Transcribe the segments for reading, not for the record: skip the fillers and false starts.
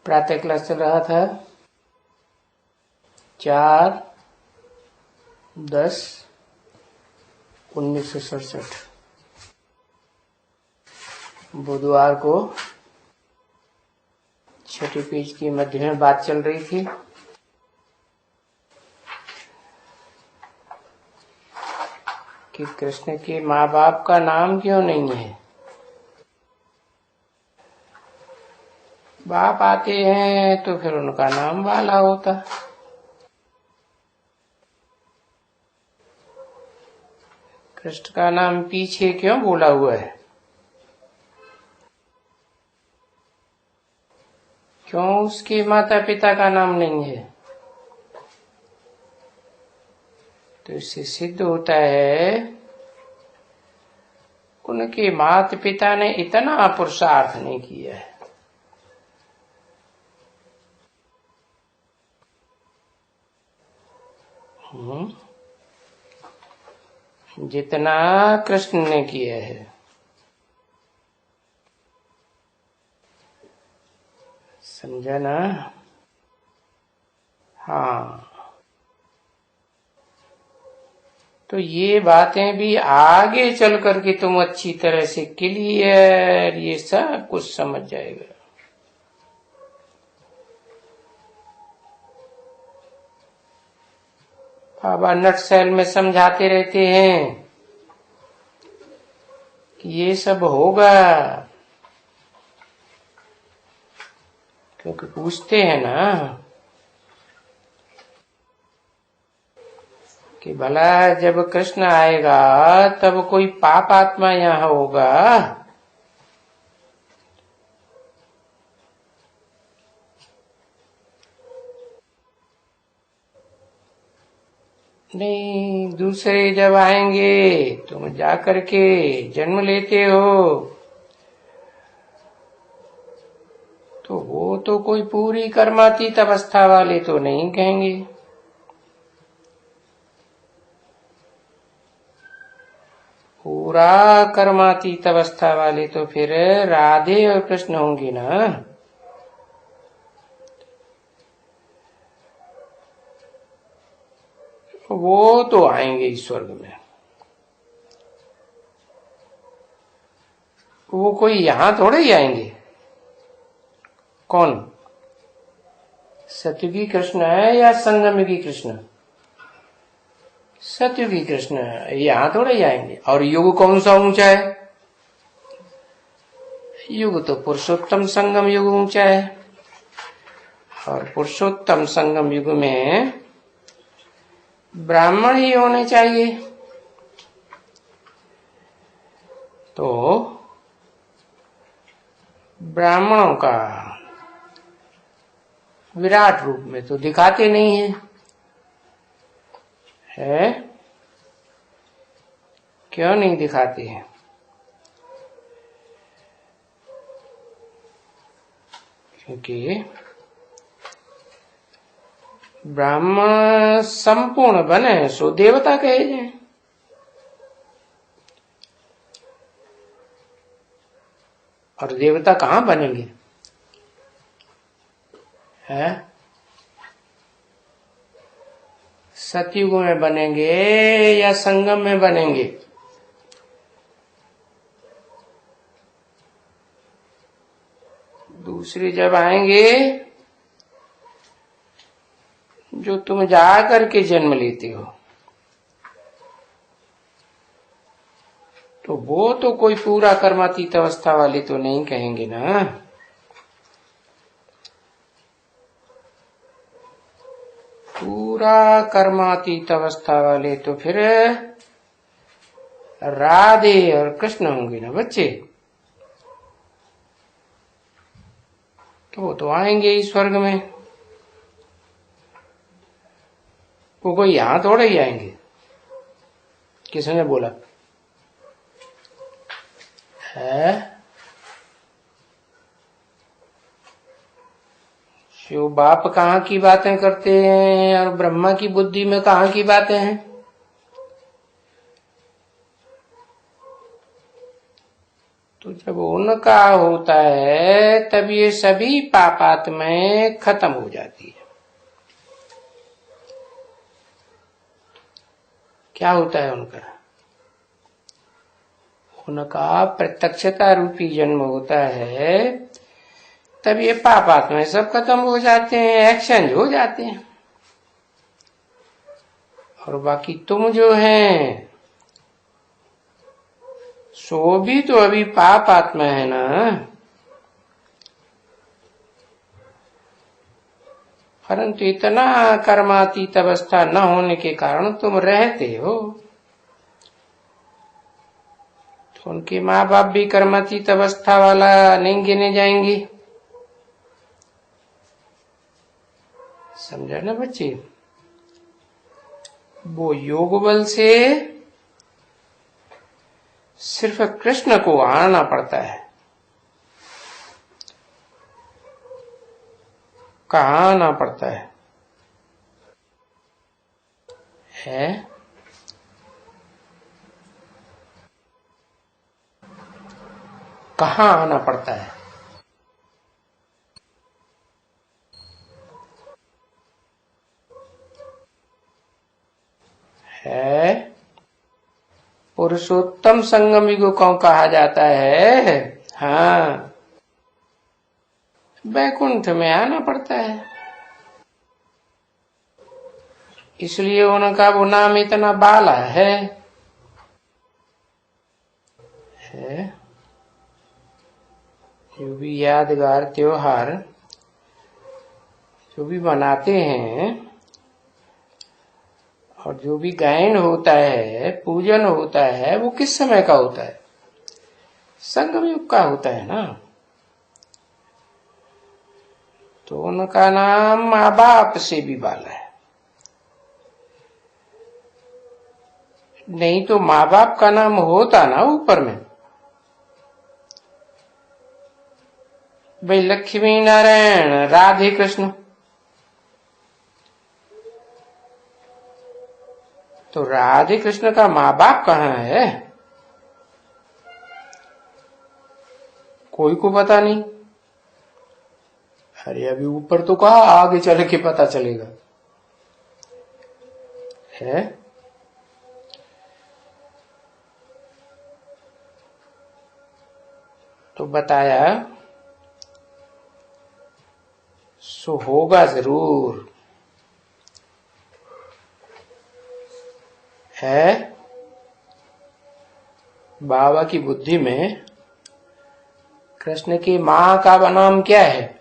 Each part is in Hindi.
प्रातः क्लास चल रहा था 4/10/1967 बुधवार को छठी पेज की मध्य में बात चल रही थी कि कृष्ण के माँ बाप का नाम क्यों नहीं है। बाप आते हैं तो फिर उनका नाम बाला होता। कृष्ण का नाम पीछे क्यों बोला हुआ है? क्यों उसके माता पिता का नाम नहीं है? तो इससे सिद्ध होता है उनके माता पिता ने इतना पुरुषार्थ नहीं किया है। जितना कृष्ण ने किया है। समझा ना? हाँ, तो ये बातें भी आगे चल करके तुम अच्छी तरह से क्लियर ये सब कुछ समझ जाएगा। बाबा नटशैल में समझाते रहते हैं कि ये सब होगा, क्योंकि पूछते हैं ना कि भला जब कृष्ण आएगा तब कोई पाप आत्मा यहाँ होगा? नहीं, दूसरे जब आएंगे तुम जाकर के जन्म लेते हो तो वो तो कोई पूरी कर्मातीत अवस्था वाले तो नहीं कहेंगे। पूरा कर्मातीत अवस्था वाले तो फिर राधे और कृष्ण होंगे ना। वो तो आएंगे इस स्वर्ग में। वो कोई यहां थोड़े ही आएंगे। कौन? सतयुगी कृष्ण है या संगमयुगी कृष्ण? सतयुगी कृष्ण है, यहां थोड़े ही आएंगे। और युग कौन सा ऊंचा है? युग तो पुरुषोत्तम संगम युग ऊंचा है। और पुरुषोत्तम संगम युग में ब्राह्मण ही होने चाहिए। तो ब्राह्मणों का विराट रूप में तो दिखाते नहीं है? क्यों नहीं दिखाते हैं? क्योंकि ब्राह्मण संपूर्ण बने सो देवता कहे जाए। और देवता कहाँ बनेंगे? है सतयुग में बनेंगे या संगम में बनेंगे? दूसरे जब आएंगे जो तुम जा करके जन्म लेते हो तो वो तो कोई पूरा कर्मातीत अवस्था वाले तो नहीं कहेंगे ना। पूरा कर्मातीत अवस्था वाले तो फिर राधे और कृष्ण होंगे ना बच्चे। तो वो तो आएंगे इस स्वर्ग में। वो कोई यहां थोड़े ही आएंगे। किसने बोला है? शिव बाप कहाँ की बातें करते हैं और ब्रह्मा की बुद्धि में कहाँ की बातें हैं? तो जब जब उनका होता है तब ये सभी पापात्माएं खत्म हो जाती है। क्या होता है उनका? उनका प्रत्यक्षता रूपी जन्म होता है, तब ये पापात्माएं सब खत्म हो जाते हैं, एक्सचेंज हो जाते हैं। और बाकी तुम जो हैं सो भी तो अभी पाप आत्मा है ना, परंतु इतना कर्मातीत अवस्था न होने के कारण तुम रहते हो। तो उनके माँ बाप भी कर्मातीत अवस्था वाला नहीं गिने जाएंगे। समझा ना बच्चे? वो योग बल से सिर्फ कृष्ण को आना पड़ता है। कहाँ आना पड़ता है? कहाँ आना पड़ता है? पुरुषोत्तम संगम युग को कहा जाता है। हाँ, वैकुंठ में आना पड़ता है, इसलिए उनका वो नाम इतना बाला है। जो भी यादगार त्योहार जो भी मनाते हैं और जो भी गायन होता है, पूजन होता है, वो किस समय का होता है? संगम युग का होता है ना। तो उनका नाम माँ बाप से भी बाला है। नहीं तो माँ बाप का नाम होता ना ऊपर में, भाई लक्ष्मी नारायण राधे कृष्ण, तो राधे कृष्ण का माँ बाप कहाँ है? कोई को पता नहीं। अरे अभी ऊपर तो कहा, आगे चल के पता चलेगा। है तो बताया सो होगा जरूर। है बाबा की बुद्धि में कृष्ण की माँ का नाम क्या है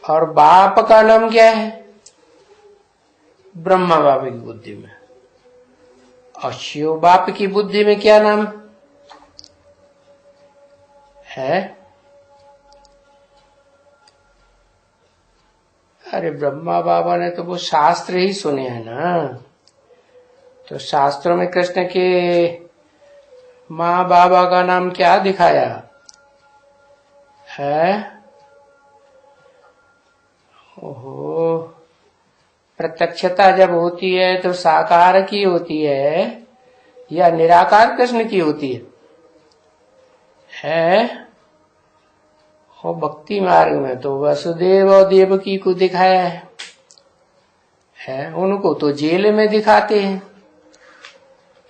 और बाप का नाम क्या है? ब्रह्मा बाबा की बुद्धि में। और शिव बाप की बुद्धि में क्या नाम है? अरे ब्रह्मा बाबा ने तो वो शास्त्र ही सुने हैं ना, तो शास्त्रों में कृष्ण के माँ बाबा का नाम क्या दिखाया है? ओहो, प्रत्यक्षता जब होती है तो साकार की होती है या निराकार कृष्ण की होती है? और भक्ति मार्ग में तो वसुदेव और देवकी को दिखाया है। उनको तो जेल में दिखाते हैं।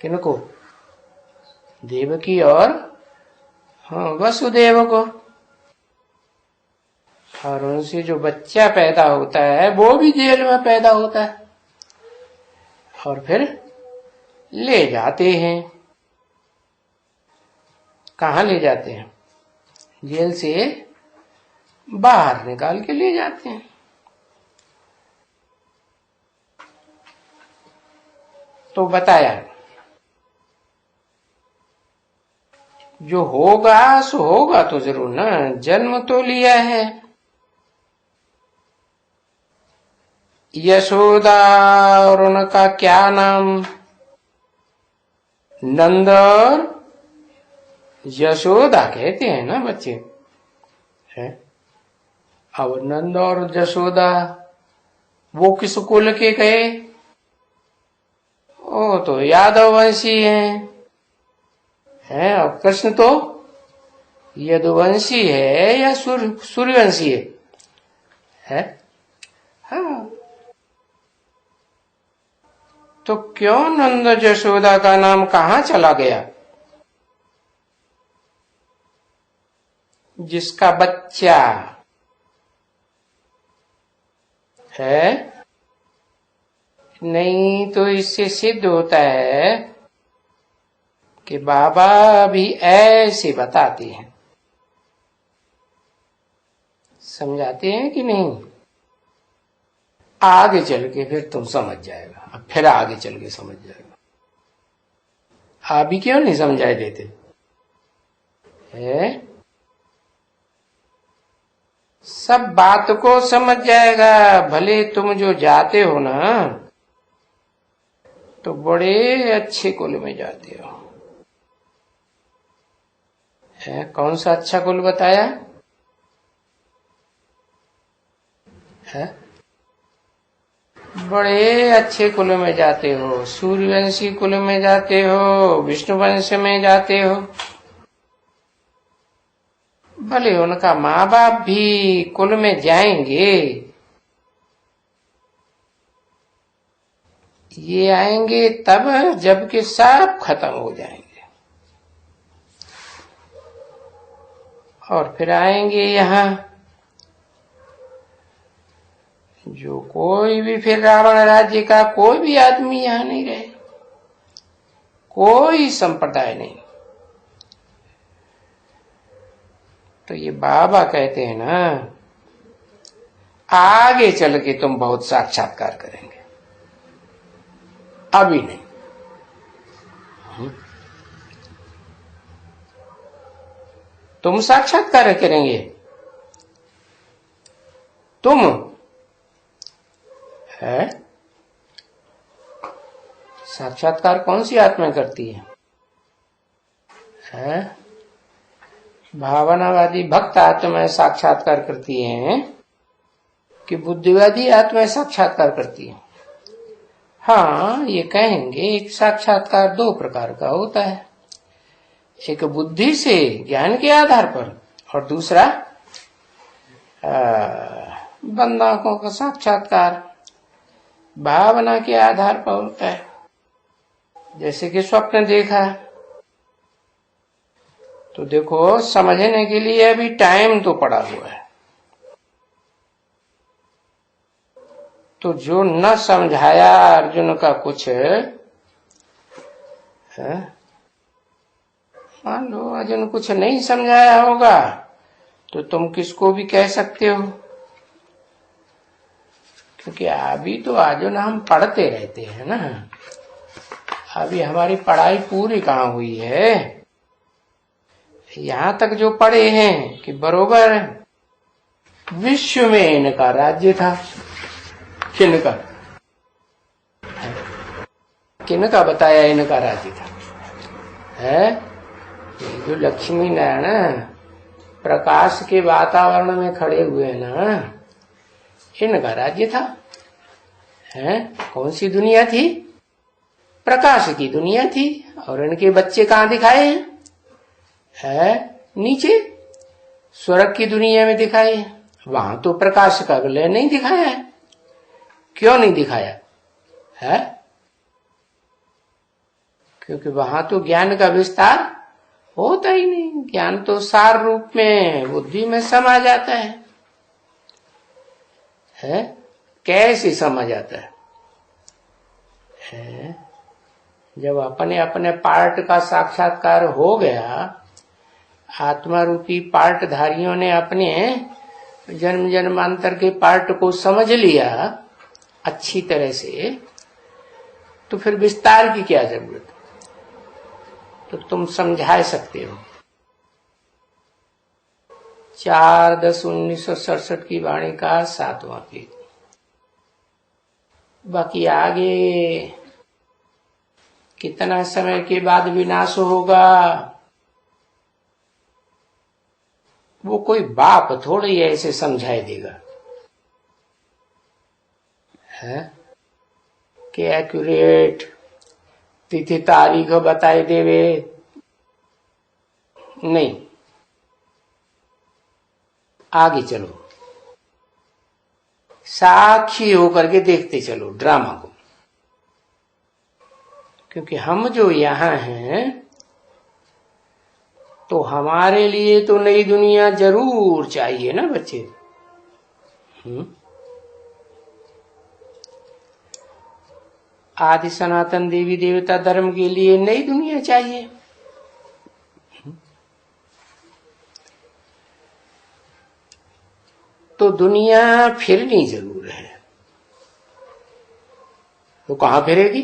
किनको? देवकी और वसुदेव को। और उनसे जो बच्चा पैदा होता है वो भी जेल में पैदा होता है और फिर ले जाते हैं। कहाँ ले जाते हैं? जेल से बाहर निकाल के ले जाते हैं। तो बताया जो होगा सो होगा तो जरूर ना, जन्म तो लिया है। यशोदा और उनका क्या नाम? नंद और यशोदा कहते हैं ना बच्चे। है अब नंद और यशोदा वो किस कुल के गए? ओ तो यादव वंशी हैं। और कृष्ण तो यदुवंशी है या सूर्यवंशी है? हाँ। तो क्यों नंद जशोदा का नाम कहाँ चला गया? जिसका बच्चा है। नहीं तो इससे सिद्ध होता है कि बाबा भी ऐसे बताते हैं, समझाते हैं कि नहीं? आगे चल के फिर तुम समझ जाएगा, अब फिर आगे चल के समझ जाएगा। अभी क्यों नहीं समझाए देते है? सब बात को समझ जाएगा। भले तुम जो जाते हो ना तो बड़े अच्छे कुल में जाते हो। है? कौन सा अच्छा कुल बताया है? बड़े अच्छे कुल में जाते हो, सूर्यवंशी कुल में जाते हो, विष्णुवंश में जाते हो। भले उनका माँ बाप भी कुल में जाएंगे, ये आएंगे तब जबकि सब खत्म हो जाएंगे, और फिर आएंगे यहाँ। जो कोई भी फिर रावण राज्य का कोई भी आदमी यहाँ नहीं रहे, कोई संप्रदाय नहीं। तो ये बाबा कहते हैं ना, आगे चल के तुम बहुत साक्षात्कार करेंगे, अभी नहीं। तुम साक्षात्कार करेंगे, तुम है? साक्षात्कार कौन सी आत्मा करती है? भावनावादी भक्त आत्माएं साक्षात्कार करती हैं कि बुद्धिवादी आत्माएं साक्षात्कार करती हैं? हाँ, ये कहेंगे एक साक्षात्कार दो प्रकार का होता है, एक बुद्धि से ज्ञान के आधार पर, और दूसरा बंधकों का साक्षात्कार भावना के आधार पर होता है। जैसे कि स्वप्न देखा, तो देखो समझने के लिए अभी टाइम तो पड़ा हुआ है। तो जो न समझाया अर्जुन का कुछ, मान लो अर्जुन कुछ नहीं समझाया होगा, तो तुम किसको भी कह सकते हो, क्योंकि अभी तो अर्जुन हम पढ़ते रहते हैं ना। अभी हमारी पढ़ाई पूरी कहाँ हुई है? यहाँ तक जो पढ़े हैं कि बरोबर विश्व में इनका राज्य था। किनका किनका बताया इनका राज्य था? है जो लक्ष्मी नारायण प्रकाश के वातावरण में खड़े हुए ना, इनका राज्य था। है कौन सी दुनिया थी? प्रकाश की दुनिया थी। और इनके बच्चे कहाँ दिखाए हैं? है नीचे स्वर्ग की दुनिया में दिखाए हैं। वहां तो प्रकाश का विलय नहीं दिखाया है। क्यों नहीं दिखाया है? क्योंकि वहां तो ज्ञान का विस्तार होता ही नहीं। ज्ञान तो सार रूप में बुद्धि में समा जाता है? कैसे समा जाता है? जब अपने अपने पार्ट का साक्षात्कार हो गया, आत्मा रूपी पार्टधारियों ने अपने जन्म जन्मांतर के पार्ट को समझ लिया अच्छी तरह से, तो फिर विस्तार की क्या जरूरत? तो तुम समझा सकते हो। 4/10/1967 की वाणी का 7वां पेज। बाकी आगे कितना समय के बाद विनाश होगा, वो कोई बाप थोड़ी ऐसे समझाई देगा है कि एक्यूरेट तिथि तारीख बताए देवे नहीं। आगे चलो, साक्षी होकर के देखते चलो ड्रामा को। क्योंकि हम जो यहां हैं तो हमारे लिए तो नई दुनिया जरूर चाहिए ना बच्चे। आदि सनातन देवी देवता धर्म के लिए नई दुनिया चाहिए। तो दुनिया फिरनी जरूर है। तो कहां फिरेगी?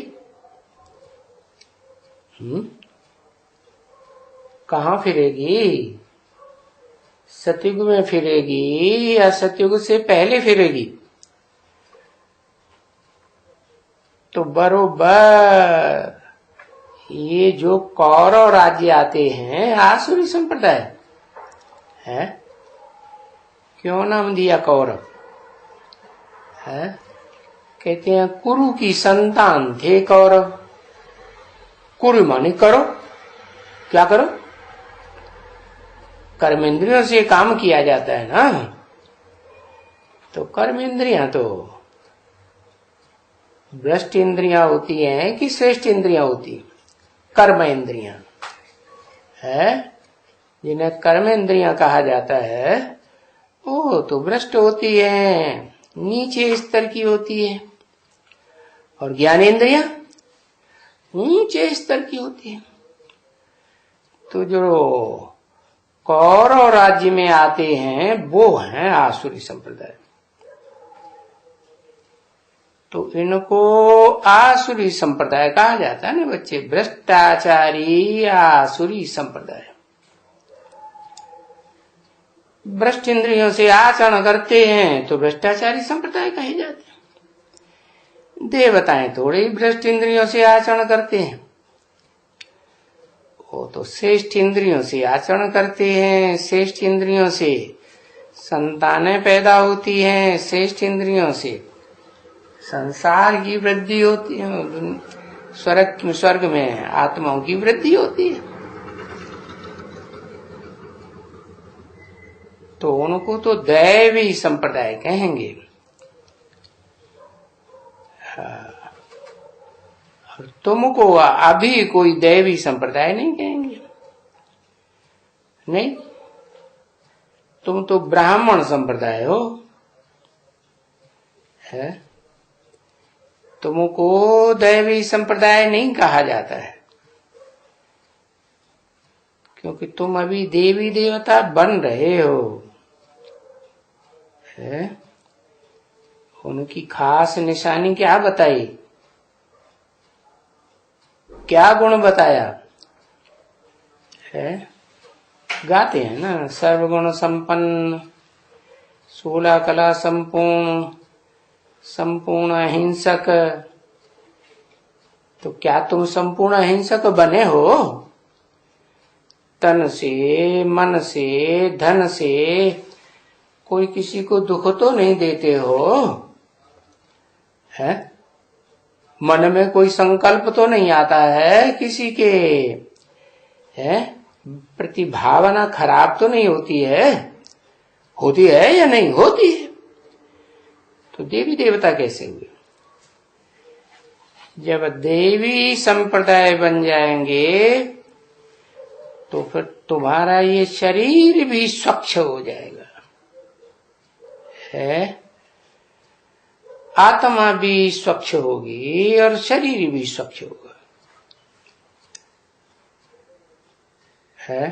कहां फिरेगी? सतयुग में फिरेगी या सतयुग से पहले फिरेगी? तो बरोबर ये जो कौरव राज्य आते हैं आसुरी संप्रदाय है। क्यों नाम दिया कौरव है? कहते हैं कुरु की संतान थे कौरव। कुरु माने करो, क्या करो? कर्मेंद्रियों से काम किया जाता है ना। तो कर्मेंद्रियां तो भ्रष्ट इंद्रियां होती हैं कि श्रेष्ठ इंद्रियां होती? कर्म इंद्रियां है, जिन्हें कर्म इंद्रियां कहा जाता है, वो तो भ्रष्ट होती है, नीचे स्तर की होती है। और ज्ञानेंद्रियां ऊंचे स्तर की होती है। तो जो कौरव राज्य में आते हैं वो हैं आसुरी संप्रदाय। तो इनको आसुरी संप्रदाय कहा जाता है ना बच्चे, भ्रष्टाचारी आसुरी संप्रदाय। भ्रष्ट इंद्रियों से आचरण करते हैं तो भ्रष्टाचारी संप्रदाय कहे जाते हैं। देवताएं थोड़े ही भ्रष्ट इंद्रियों से आचरण करते हैं, वो तो श्रेष्ठ इंद्रियों से आचरण करते हैं। श्रेष्ठ इंद्रियों से संतानें पैदा होती हैं, श्रेष्ठ इंद्रियों से संसार की वृद्धि होती है, स्वर्ग में आत्माओं की वृद्धि होती है। तो उनको तो दैवी संप्रदाय कहेंगे। और तुमको अभी कोई दैवी संप्रदाय नहीं कहेंगे, नहीं, तुम तो ब्राह्मण संप्रदाय हो है। तुमको दैवी संप्रदाय नहीं कहा जाता है, क्योंकि तुम अभी देवी देवता बन रहे हो है। उनकी खास निशानी क्या बताई, क्या गुण बताया है? गाते हैं ना, सर्वगुण संपन्न, 16 कला संपूर्ण, संपूर्ण अहिंसक। तो क्या तुम संपूर्ण अहिंसक बने हो? तन से, मन से, धन से कोई किसी को दुख तो नहीं देते हो है? मन में कोई संकल्प तो नहीं आता है किसी के है प्रति? भावना खराब तो नहीं होती है? होती है या नहीं होती है? तो देवी देवता कैसे हुए? जब देवी संप्रदाय बन जाएंगे तो फिर तुम्हारा ये शरीर भी स्वच्छ हो जाएगा है, आत्मा भी स्वच्छ होगी और शरीर भी स्वच्छ होगा है।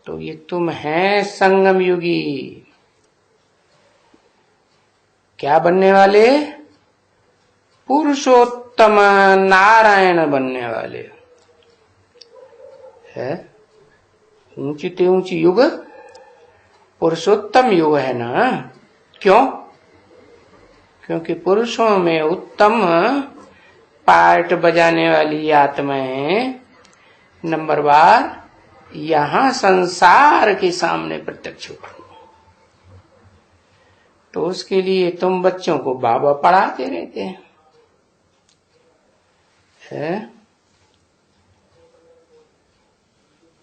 तो ये तुम हैं संगम युगी। क्या बनने वाले? पुरुषोत्तम नारायण बनने वाले है। ऊंची ते ऊंची युग पुरुषोत्तम युग है ना। क्यों? क्योंकि पुरुषों में उत्तम पार्ट बजाने वाली आत्माएं नंबर बार यहां संसार के सामने प्रत्यक्ष हो। तो उसके लिए तुम बच्चों को बाबा पढ़ाते रहते हैं है?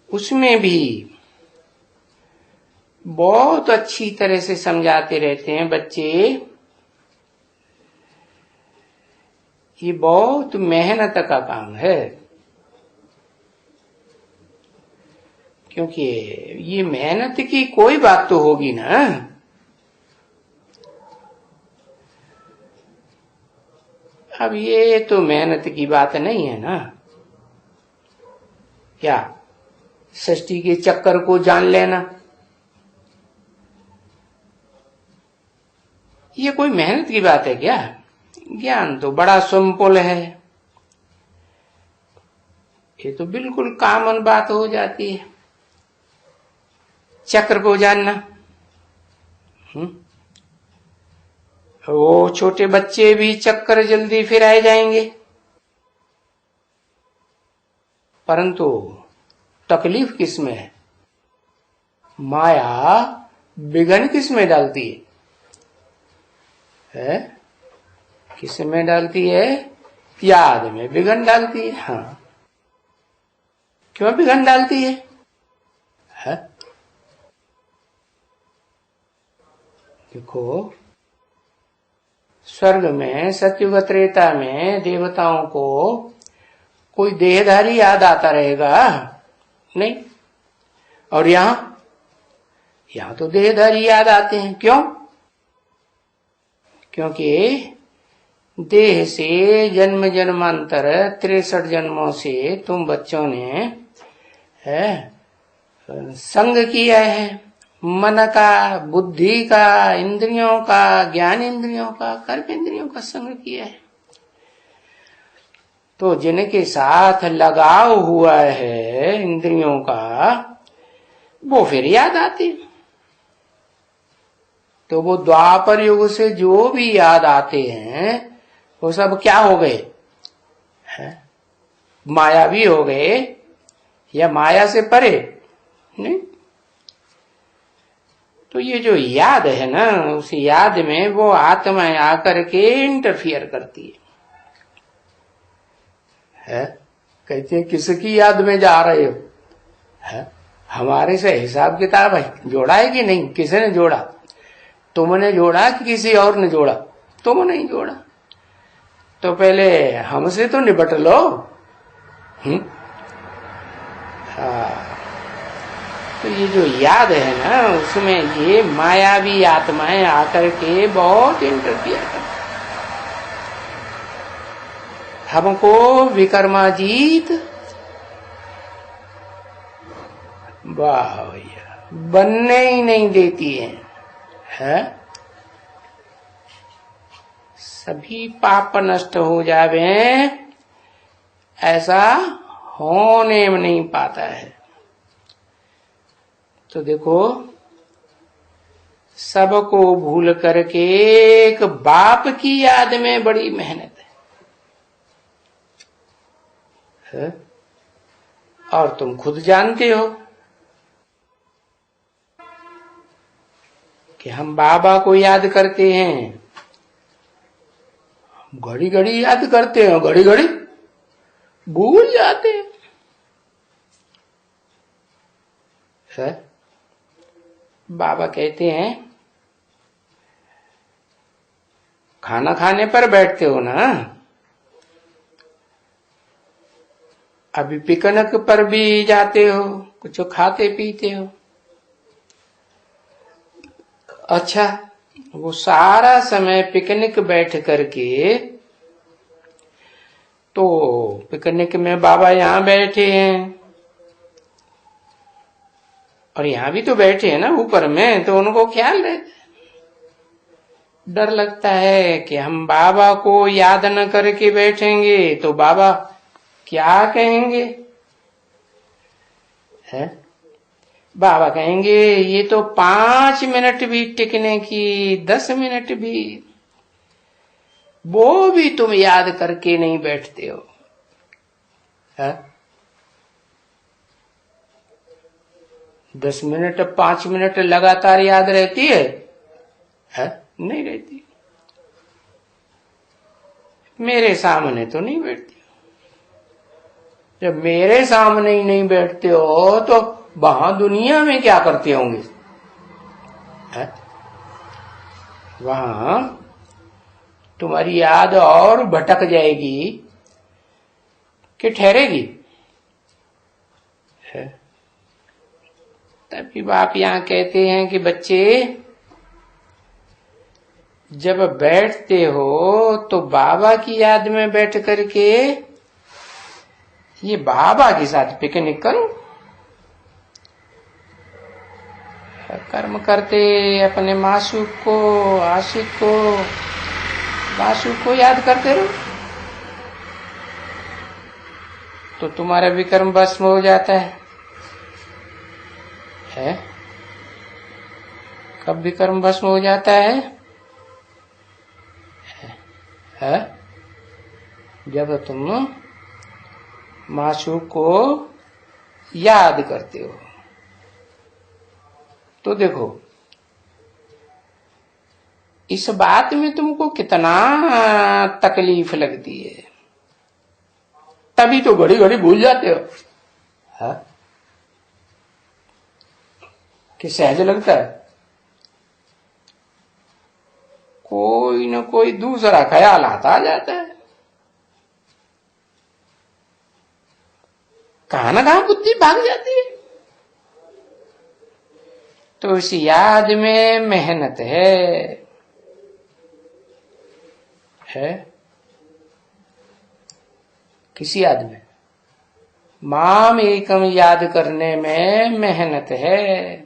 उसमें भी बहुत अच्छी तरह से समझाते रहते हैं बच्चे, ये बहुत मेहनत का काम है, क्योंकि ये मेहनत की कोई बात तो होगी ना। अब ये तो मेहनत की बात नहीं है ना, क्या षष्ठी के चक्कर को जान लेना, ये कोई मेहनत की बात है क्या? ज्ञान तो बड़ा सिंपल है, ये तो बिल्कुल कॉमन बात हो जाती है, चक्र को जानना। वो छोटे बच्चे भी चक्कर जल्दी फिर आ जाएंगे, परंतु तकलीफ किसमें है? माया विघ्न किसमें डालती है? किसमें डालती है? याद में विघ्न डालती है। हाँ, क्यों विघ्न डालती है? देखो, स्वर्ग में सत्युग त्रेता में देवताओं को कोई देहधारी याद आता रहेगा? नहीं। और यहां तो देहधारी याद आते हैं। क्यों? क्योंकि देह से जन्म जन्मांतर 63 जन्मों से तुम बच्चों ने संग किया है, मन का, बुद्धि का, इंद्रियों का, ज्ञान इंद्रियों का, कर्म इंद्रियों का संग किया है। तो जिनके साथ लगाव हुआ है इंद्रियों का, वो फिर याद आते। तो वो द्वापर युग से जो भी याद आते हैं वो सब क्या हो गए? मायावी हो गए या माया से परे? नहीं। तो ये जो याद है ना, उस याद में वो आत्माएं आकर के इंटरफियर करती है? कहते हैं किसकी याद में जा रहे हो? हमारे से हिसाब किताब है, जोड़ा है कि नहीं? किसने जोड़ा? तुमने जोड़ा कि किसी और ने जोड़ा? तुमने ही जोड़ा। तो पहले हमसे तो निपट लो। तो ये जो याद है ना, उसमें ये मायावी आत्माएं आकर के बहुत इंटरफियर करती, हमको विक्रमाजीत वाह भैया बनने ही नहीं देती है। सभी पाप नष्ट हो जावे, ऐसा होने में नहीं पाता है। तो देखो, सबको भूल करके एक बाप की याद में बड़ी मेहनत है। और तुम खुद जानते हो कि हम बाबा को याद करते हैं, घड़ी घड़ी याद करते हैं, घड़ी घड़ी भूल जाते हैं। बाबा कहते हैं खाना खाने पर बैठते हो ना, अभी पिकनिक पर भी जाते हो, कुछ खाते पीते हो। अच्छा, वो सारा समय पिकनिक बैठ करके, तो पिकनिक में बाबा यहाँ बैठे हैं और यहाँ भी तो बैठे हैं ना ऊपर में, तो उनको ख्याल रहता है, डर लगता है कि हम बाबा को याद न करके बैठेंगे तो बाबा क्या कहेंगे? बाबा कहेंगे ये तो 5 मिनट भी टिकने की, 10 मिनट भी, वो भी तुम याद करके नहीं बैठते हो। 10 मिनट 5 मिनट लगातार याद रहती है? नहीं रहती। मेरे सामने तो नहीं बैठती। जब मेरे सामने ही नहीं बैठते हो तो वहां दुनिया में क्या करते होंगे? है? वहां तुम्हारी याद और भटक जाएगी कि ठहरेगी है? तभी बाप यहां कहते हैं कि बच्चे जब बैठते हो तो बाबा की याद में बैठ करके ये बाबा के साथ पिकनिक करो। कर्म करते अपने मासूक को, आशिक को, मासूक को याद करते रहो तो तुम्हारा विकर्म भस्म हो जाता है? कब विकर्म भस्म हो जाता है? जब तुम मासूक को याद करते हो। तो देखो इस बात में तुमको कितना तकलीफ लगती है, तभी तो घड़ी घड़ी भूल जाते हो। हाँ? कि सहज लगता है, कोई न कोई दूसरा ख्याल आता जाता है, कहां न कहां बुद्धि भाग जाती है। तो इस याद में मेहनत है? किस याद में? माम एकम याद करने में मेहनत है।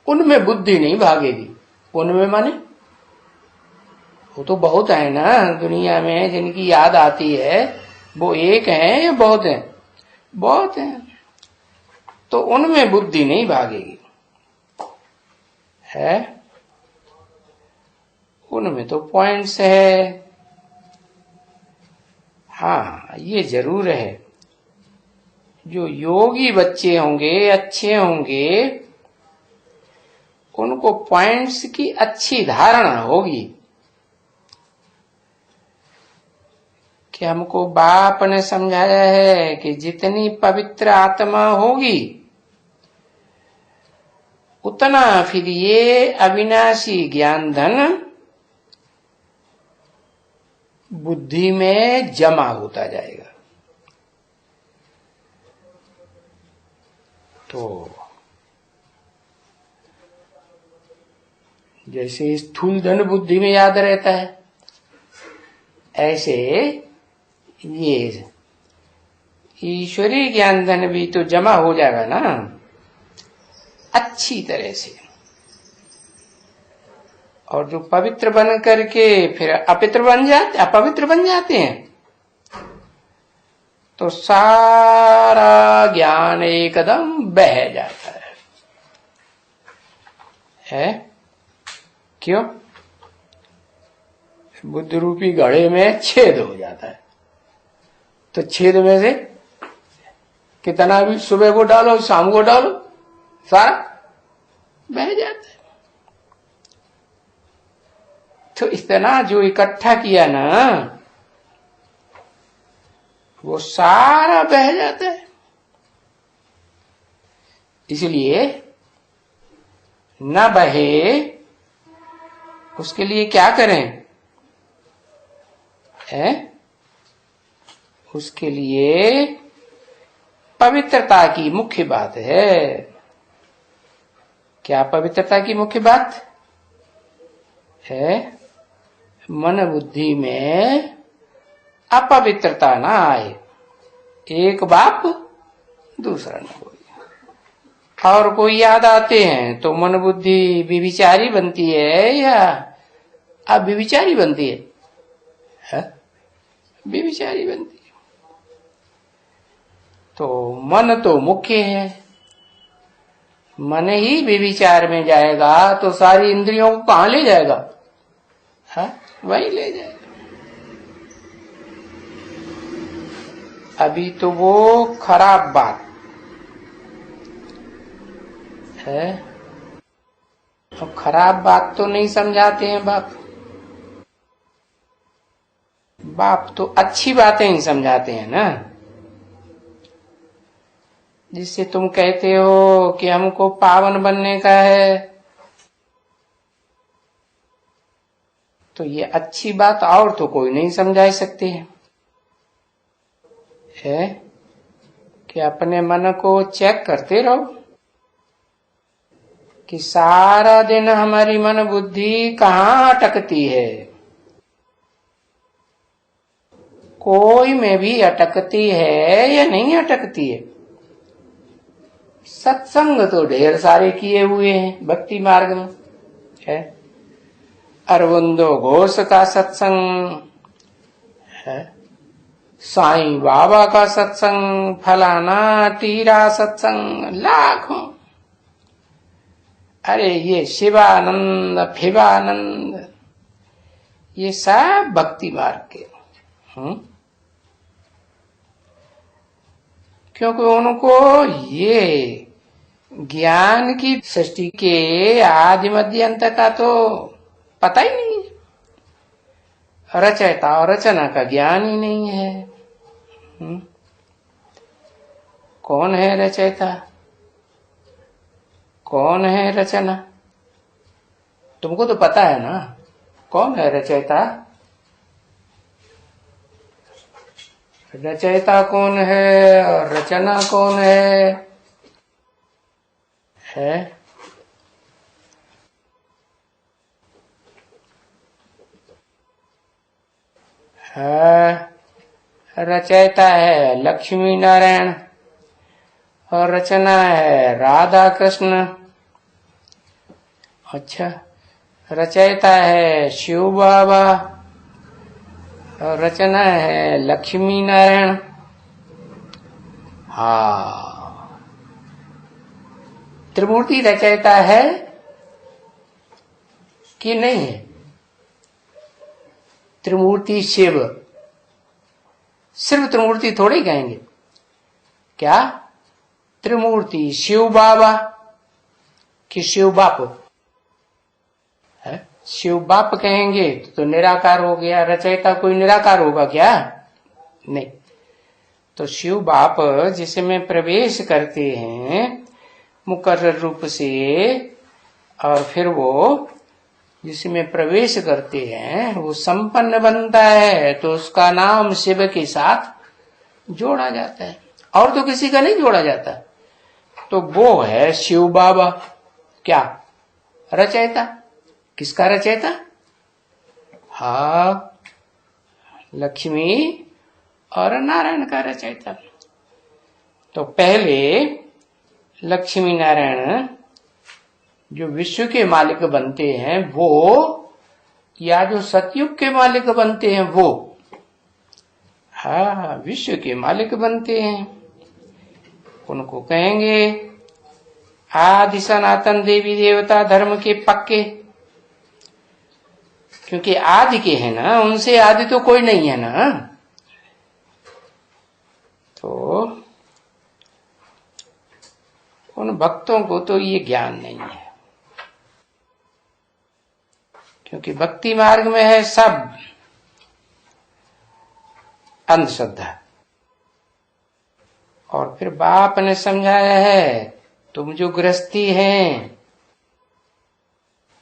उनमें बुद्धि नहीं भागेगी। उनमें माने वो तो बहुत है ना दुनिया में जिनकी याद आती है, वो एक है या बहुत है? बहुत है। तो उनमें बुद्धि नहीं भागेगी है? उनमें तो पॉइंट्स है। हाँ ये जरूर है, जो योगी बच्चे होंगे, अच्छे होंगे, उनको पॉइंट्स की अच्छी धारणा होगी कि हमको बाप ने समझाया है कि जितनी पवित्र आत्मा होगी उतना फिर ये अविनाशी ज्ञान धन बुद्धि में जमा होता जाएगा। तो जैसे स्थूल धन बुद्धि में याद रहता है, ऐसे ये ईश्वरीय ज्ञान धन भी तो जमा हो जाएगा ना अच्छी तरह से। और जो पवित्र बन करके फिर अपवित्र बन जाते हैं, तो सारा ज्ञान एकदम बह जाता है? क्यों? बुद्ध रूपी घड़े में छेद हो जाता है। तो छेद में से कितना भी सुबह को डालो शाम को डालो सारा बह जाता है। तो इतना जो इकट्ठा किया ना वो सारा बह जाता है। इसलिए न बहे उसके लिए क्या करें? उसके लिए पवित्रता की मुख्य बात है। क्या पवित्रता की मुख्य बात है? मन बुद्धि में अपवित्रता ना आए। एक बाप दूसरा न कोई। और कोई याद आते हैं तो मन बुद्धि विविचारी बनती है या अविविचारी बनती है? विविचारी बनती है। तो मन तो मुख्य है, मन ही विविचार में जाएगा तो सारी इंद्रियों को कहां ले जाएगा? वही ले जाएगा। अभी तो वो खराब बात है, तो खराब बात तो नहीं समझाते हैं बाप। बाप तो अच्छी बातें ही समझाते हैं ना। जिससे तुम कहते हो कि हमको पावन बनने का है, तो ये अच्छी बात और तो कोई नहीं समझा सकते है कि अपने मन को चेक करते रहो कि सारा दिन हमारी मन बुद्धि कहाँ अटकती है। कोई में भी अटकती है या नहीं अटकती है? सत्संग तो ढेर सारे किए हुए हैं भक्ति मार्ग में है। अरविंदो घोष का सत्संग है, साईं बाबा का सत्संग, फलाना टीरा सत्संग, लाखों। अरे ये शिवानंद फिवानंद, ये सब भक्ति मार्ग के। क्योंकि उनको ये ज्ञान की सृष्टि के आदि मध्य अंत का तो पता ही नहीं है, रचयिता और रचना का ज्ञान ही नहीं है। कौन है रचयिता, कौन है रचना? तुमको तो पता है ना कौन है रचयिता? रचयिता कौन है और रचना कौन है? रचयिता है लक्ष्मी नारायण और रचना है राधा कृष्ण। अच्छा, रचयिता है शिव बाबा और रचना है लक्ष्मी नारायण। हाँ, त्रिमूर्ति रचयिता है कि नहीं है? त्रिमूर्ति शिव, सिर्फ त्रिमूर्ति थोड़ी कहेंगे क्या? त्रिमूर्ति शिव बाबा कि शिव बाप है? शिव बाप कहेंगे तो निराकार हो गया। रचयिता कोई निराकार होगा क्या? नहीं। तो शिव बाप जिसमें प्रवेश करते हैं मुकर्रर रूप से, और फिर वो जिसमें प्रवेश करते हैं वो संपन्न बनता है, तो उसका नाम शिव के साथ जोड़ा जाता है, और तो किसी का नहीं जोड़ा जाता। तो वो है शिव बाबा क्या? रचयिता। किसका रचयिता? हाँ, लक्ष्मी और नारायण का रचयिता। तो पहले लक्ष्मी नारायण जो विश्व के मालिक बनते हैं वो, या जो सतयुग के मालिक बनते हैं वो, हाँ, विश्व के मालिक बनते हैं, उनको कहेंगे आदि सनातन देवी देवता धर्म के पक्के। क्योंकि आदि के हैं ना, उनसे आदि तो कोई नहीं है ना। तो उन भक्तों को तो ये ज्ञान नहीं है, क्योंकि भक्ति मार्ग में है सब अंधश्रद्धा। और फिर बाप ने समझाया है, तुम जो गृहस्थी हैं,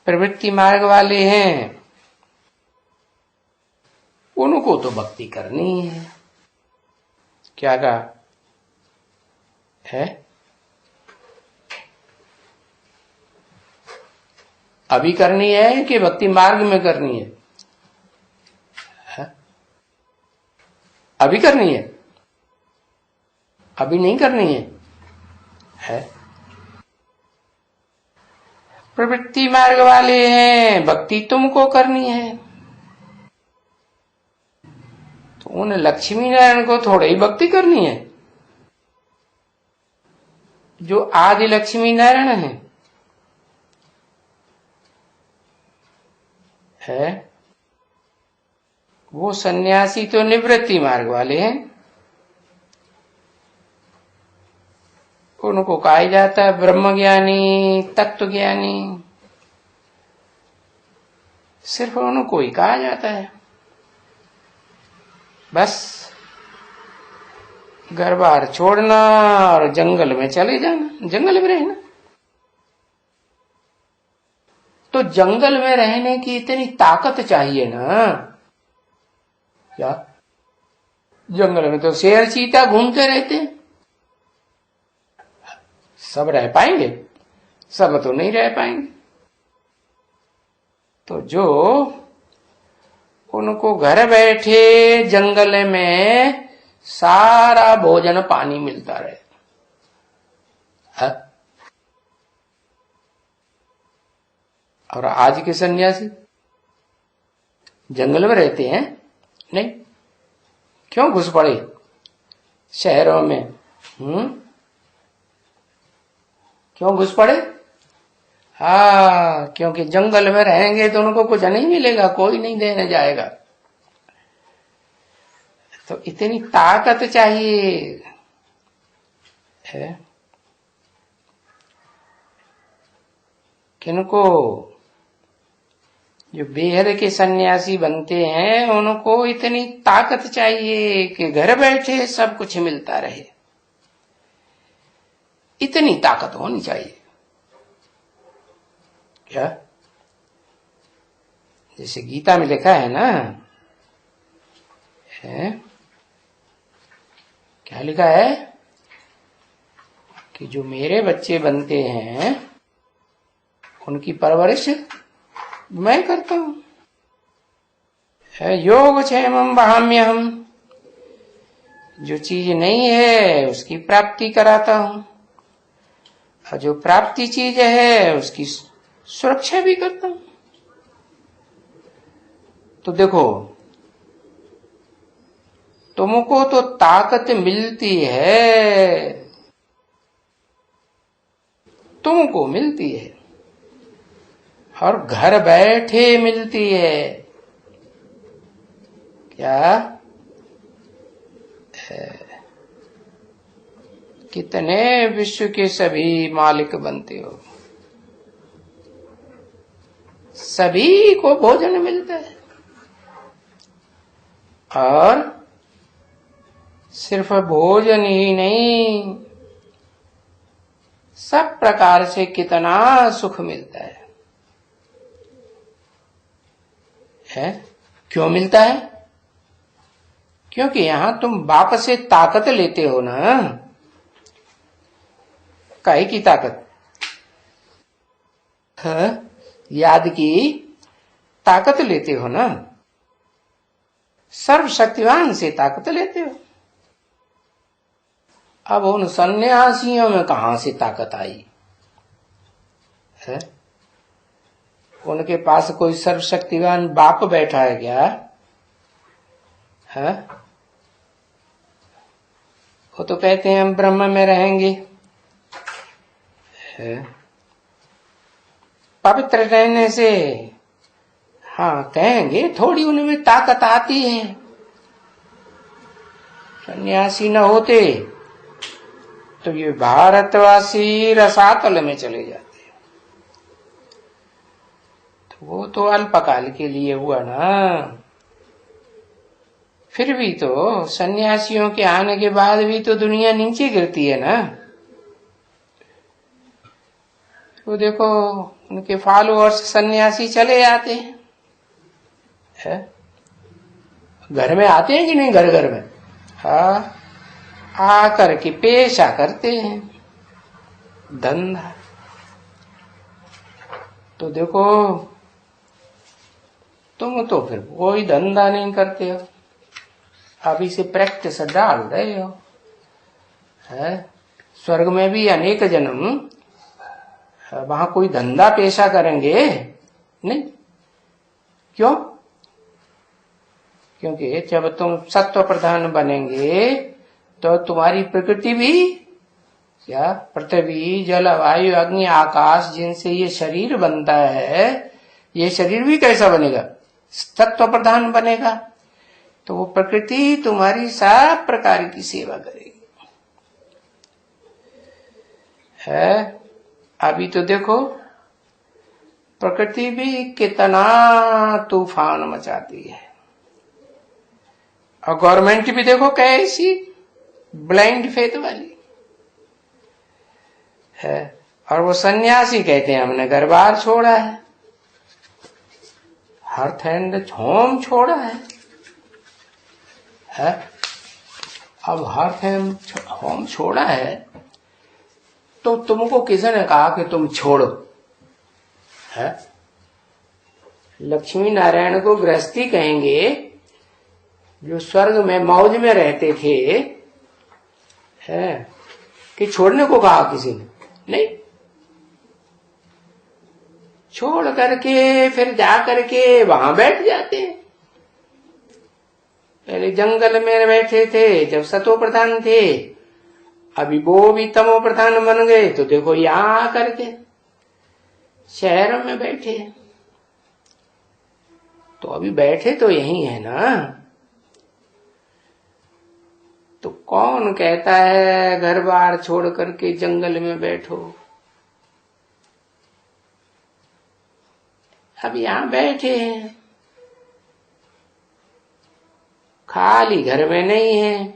प्रवृत्ति मार्ग वाले हैं, उनको तो भक्ति करनी है। क्या कहा है? अभी करनी है कि भक्ति मार्ग में करनी है? अभी करनी है, अभी नहीं करनी है? प्रवृत्ति मार्ग वाले हैं, भक्ति तुमको करनी है। तो उन लक्ष्मी नारायण को थोड़ी ही भक्ति करनी है, जो आदि लक्ष्मी नारायण है। वो सन्यासी तो निवृत्ति मार्ग वाले हैं, उनको कहा जाता है ब्रह्म ज्ञानी, तत्व ज्ञानी, सिर्फ उनको ही कहा जाता है बस। घर बार छोड़ना और जंगल में चले जाना, जंगल में रहना। तो जंगल में रहने की इतनी ताकत चाहिए ना। क्या जंगल में तो शेर चीता घूमते रहते हैं, सब रह पाएंगे? सब तो नहीं रह पाएंगे। तो जो उनको घर बैठे जंगल में सारा भोजन पानी मिलता रहे, है? और आज के सन्यासी जंगल में रहते हैं? नहीं। क्यों घुस पड़े शहरों में? क्यों घुस पड़े? हाँ, क्योंकि जंगल में रहेंगे तो उनको कुछ नहीं मिलेगा, कोई नहीं देने जाएगा। तो इतनी ताकत चाहिए है किनको? जो बेहद के सन्यासी बनते हैं उनको इतनी ताकत चाहिए कि घर बैठे सब कुछ मिलता रहे। इतनी ताकत होनी चाहिए। क्या? जैसे गीता में लिखा है ना, है? क्या लिखा है कि जो मेरे बच्चे बनते हैं उनकी परवरिश मैं करता हूं। योग क्षेमम वहाम्यहम, जो चीज नहीं है उसकी प्राप्ति कराता हूं, और जो प्राप्ति चीज है उसकी सुरक्षा भी करता हूं। तो देखो, तुमको तो ताकत मिलती है, तुमको मिलती है, और घर बैठे मिलती है। क्या? कितने विश्व के सभी मालिक बनते हो, सभी को भोजन मिलता है। और सिर्फ भोजन ही नहीं, सब प्रकार से कितना सुख मिलता है। क्यों मिलता है? क्योंकि यहां तुम बाप से ताकत लेते हो ना। काहे की ताकत? याद की ताकत लेते हो ना, सर्वशक्तिवान से ताकत लेते हो। अब उन सन्यासियों में कहां से ताकत आई है? उनके पास कोई सर्वशक्तिवान बाप बैठा है क्या? है? वो तो कहते हैं हम ब्रह्म में रहेंगे, है? पवित्र रहने से, हाँ कहेंगे, थोड़ी उनमें ताकत आती है। सन्यासी न होते तो ये भारतवासी रसातल में चले जाते। तो वो तो अल्पकाल के लिए हुआ ना। फिर भी तो सन्यासियों के आने के बाद भी तो दुनिया नीचे गिरती है ना। तो देखो, उनके फॉलोअर्स सन्यासी चले जाते हैं। घर में आते हैं कि नहीं? घर घर में हाँ आकर के पेशा करते हैं, धंधा। तो देखो, तुम तो फिर कोई धंधा नहीं करते हो, अभी से प्रैक्टिस डाल रहे हो। है? स्वर्ग में भी अनेक जन्म वहां कोई धंधा पेशा करेंगे नहीं। क्यों? क्योंकि जब तुम सत्व प्रधान बनेंगे तो तुम्हारी प्रकृति भी, क्या, पृथ्वी जल वायु अग्नि आकाश, जिनसे ये शरीर बनता है, ये शरीर भी कैसा बनेगा? सत्व प्रधान बनेगा। तो वो प्रकृति तुम्हारी सब प्रकार की सेवा करेगी। है? अभी तो देखो, प्रकृति भी कितना तूफान मचाती है, और गवर्नमेंट भी देखो कैसी ब्लाइंड फेथ वाली है। और वो सन्यासी कहते हैं हमने घर बार छोड़ा है, हर्थ एंड होम छोड़ा है। अब हर्थ एंड होम छोड़ा है तो तुमको किसने कहा कि तुम छोड़ो? है लक्ष्मी नारायण को गृहस्थी कहेंगे जो स्वर्ग में मौज में रहते थे, है कि छोड़ने को कहा किसी ने? नहीं, छोड़ करके फिर जा करके वहां बैठ जाते हैं। पहले जंगल में बैठे थे जब सतो प्रधान थे, अभी वो भी तमो प्रधान बन गए तो देखो यहां आकर के शहरों में बैठे। तो अभी बैठे तो यही है ना। तो कौन कहता है घर बार छोड़ करके जंगल में बैठो? अब यहां बैठे हैं, खाली घर में नहीं है,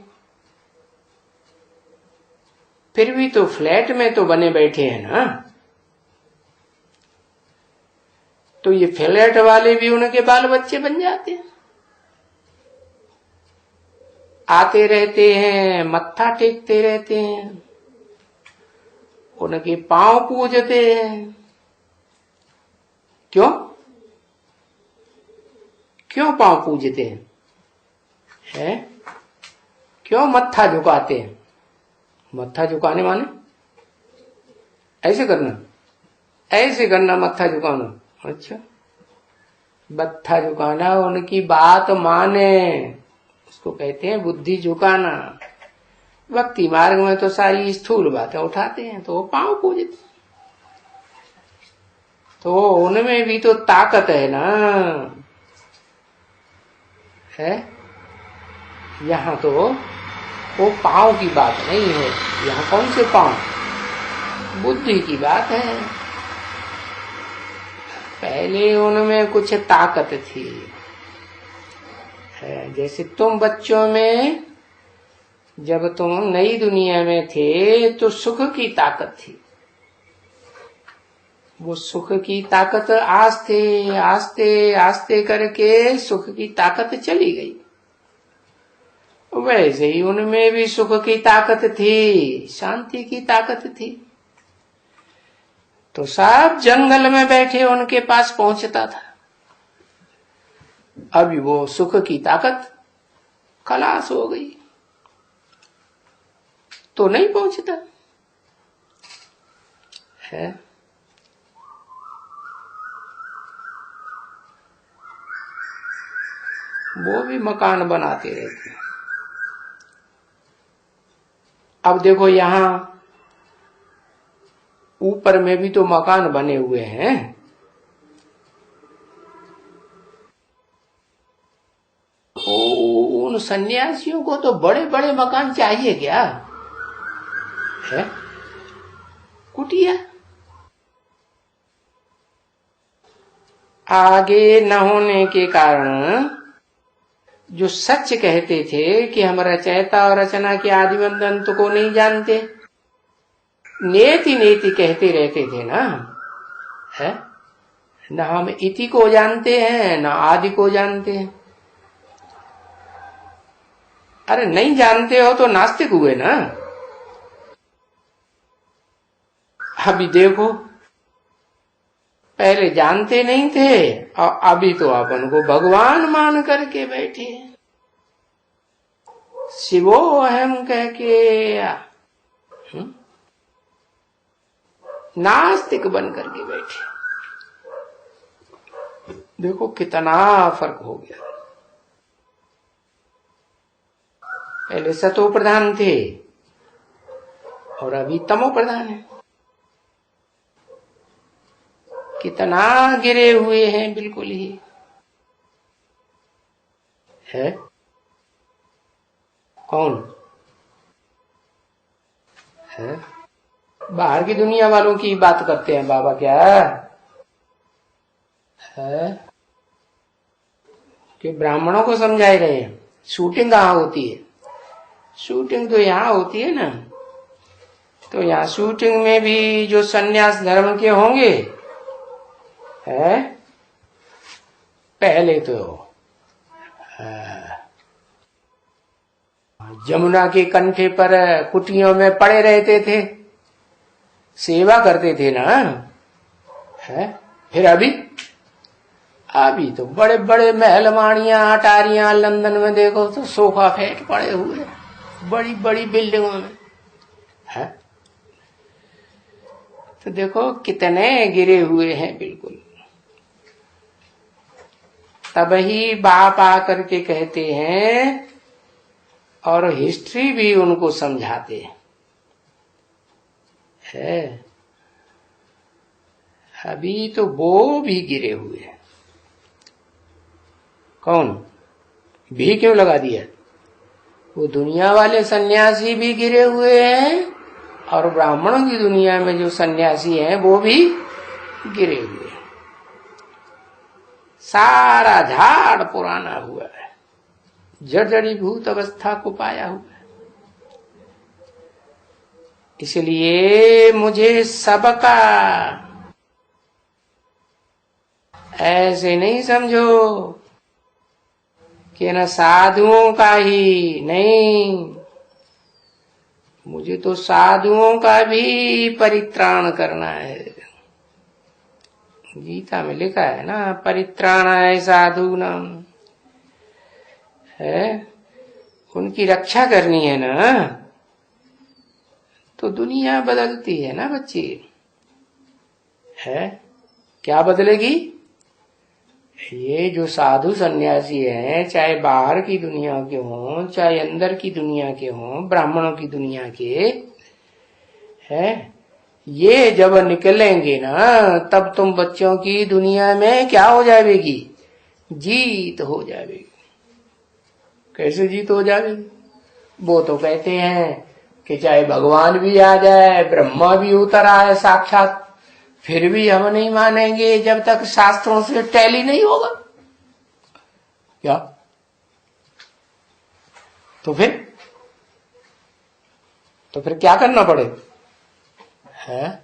फिर भी तो फ्लैट में तो बने बैठे हैं ना। तो ये फ्लैट वाले भी उनके बाल बच्चे बन जाते हैं, आते रहते हैं, मत्था टेकते रहते हैं, उनके पांव पूजते हैं। क्यों क्यों पांव पूजते हैं? है क्यों मत्था झुकाते हैं? मत्था झुकाने माने ऐसे करना, ऐसे करना मत्था झुकाना। अच्छा, मत्था झुकाना उनकी बात माने, उसको कहते हैं बुद्धि झुकाना। भक्ति मार्ग में तो सारी स्थूल बातें उठाते हैं तो वो पांव पूजते, तो उनमें भी तो ताकत है ना। है यहाँ तो वो पांव की बात नहीं है, यहाँ कौन से पांव? बुद्धि की बात है। पहले उनमें कुछ ताकत थी, है जैसे तुम बच्चों में जब तुम नई दुनिया में थे तो सुख की ताकत थी। वो सुख की ताकत आस्ते आस्ते आस्ते करके सुख की ताकत चली गई। वैसे ही उनमें भी सुख की ताकत थी, शांति की ताकत थी। तो सब जंगल में बैठे उनके पास पहुंचता था। अभी वो सुख की ताकत खलास हो गई तो नहीं पहुंचता है। वो भी मकान बनाते रहते हैं। अब देखो यहां ऊपर में भी तो मकान बने हुए हैं। उन सन्यासियों को तो बड़े बड़े मकान चाहिए क्या है? कुटिया आगे न होने के कारण जो सच कहते थे कि हम रचयिता और रचना के आदिमंत अंत को नहीं जानते, नेति नेति कहते रहते थे ना। है न हम इति को जानते हैं न आदि को जानते हैं। अरे नहीं जानते हो तो नास्तिक हुए ना। अभी देखो पहले जानते नहीं थे और अभी तो अपन को भगवान मान करके बैठे, शिवो अहम कह के नास्तिक बन करके बैठे। देखो कितना फर्क हो गया। पहले सतो प्रधान थे और अभी तमो प्रधान है। कितना गिरे हुए हैं बिल्कुल ही है। कौन है? बाहर की दुनिया वालों की बात करते हैं बाबा क्या है कि ब्राह्मणों को समझाए रहे हैं। शूटिंग कहाँ होती है? शूटिंग तो यहाँ होती है ना, तो यहाँ शूटिंग में भी जो सन्यास धर्म के होंगे है, पहले तो जमुना के कंठे पर कुटियों में पड़े रहते थे, सेवा करते थे ना, है। फिर अभी तो बड़े बड़े महलमानियां अटारियां लंदन में देखो तो सोफा फेट पड़े हुए बड़ी बड़ी बिल्डिंगों में, है। तो देखो कितने गिरे हुए हैं बिल्कुल। तब ही बाप आकर के कहते हैं और हिस्ट्री भी उनको समझाते है। अभी तो वो भी गिरे हुए हैं। कौन भी क्यों लगा दिया? वो दुनिया वाले सन्यासी भी गिरे हुए हैं और ब्राह्मणों की दुनिया में जो सन्यासी हैं वो भी गिरे हुए हैं। सारा झाड़ पुराना हुआ है, जर्जरीभूत अवस्था को पाया हुआ है। इसलिए मुझे सबका ऐसे नहीं समझो कि न साधुओं का ही नहीं, मुझे तो साधुओं का भी परित्राण करना है। गीता में लिखा है ना, परित्राणाय साधूनाम, है, उनकी रक्षा करनी है ना। तो दुनिया बदलती है ना बच्ची, है। क्या बदलेगी? ये जो साधु सन्यासी हैं, चाहे बाहर की दुनिया के हों चाहे अंदर की दुनिया के हों, ब्राह्मणों की दुनिया के, है, ये जब निकलेंगे ना तब तुम बच्चों की दुनिया में क्या हो जाएगी? जीत हो जाएगी। कैसे जीत हो जाएगी? वो तो कहते हैं कि चाहे भगवान भी आ जाए, ब्रह्मा भी उतर आए साक्षात, फिर भी हम नहीं मानेंगे जब तक शास्त्रों से टैली नहीं होगा। क्या? तो फिर क्या करना पड़े? है?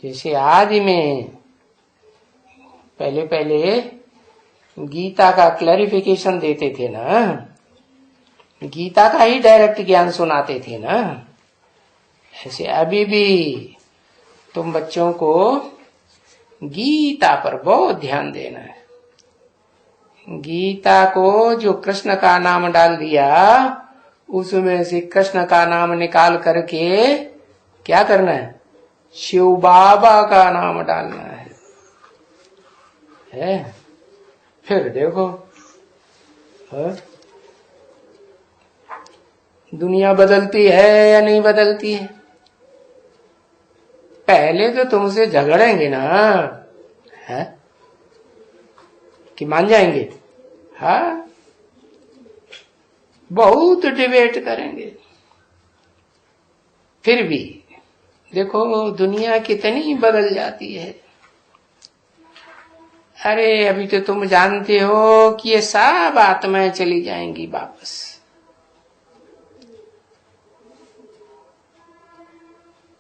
जैसे आदि में पहले गीता का क्लैरिफिकेशन देते थे ना, गीता का ही डायरेक्ट ज्ञान सुनाते थे ना, ऐसे अभी भी तुम बच्चों को गीता पर बहुत ध्यान देना है। गीता को जो कृष्ण का नाम डाल दिया, उसमें से कृष्ण का नाम निकाल करके क्या करना है? शिव बाबा का नाम डालना है? फिर देखो, है? दुनिया बदलती है या नहीं बदलती है? पहले तो तुमसे झगड़ेंगे ना, है? कि मान जाएंगे? हाँ, बहुत डिबेट करेंगे। फिर भी देखो दुनिया कितनी बदल जाती है। अरे अभी तो तुम जानते हो कि ये सब आत्माएं चली जाएंगी वापस।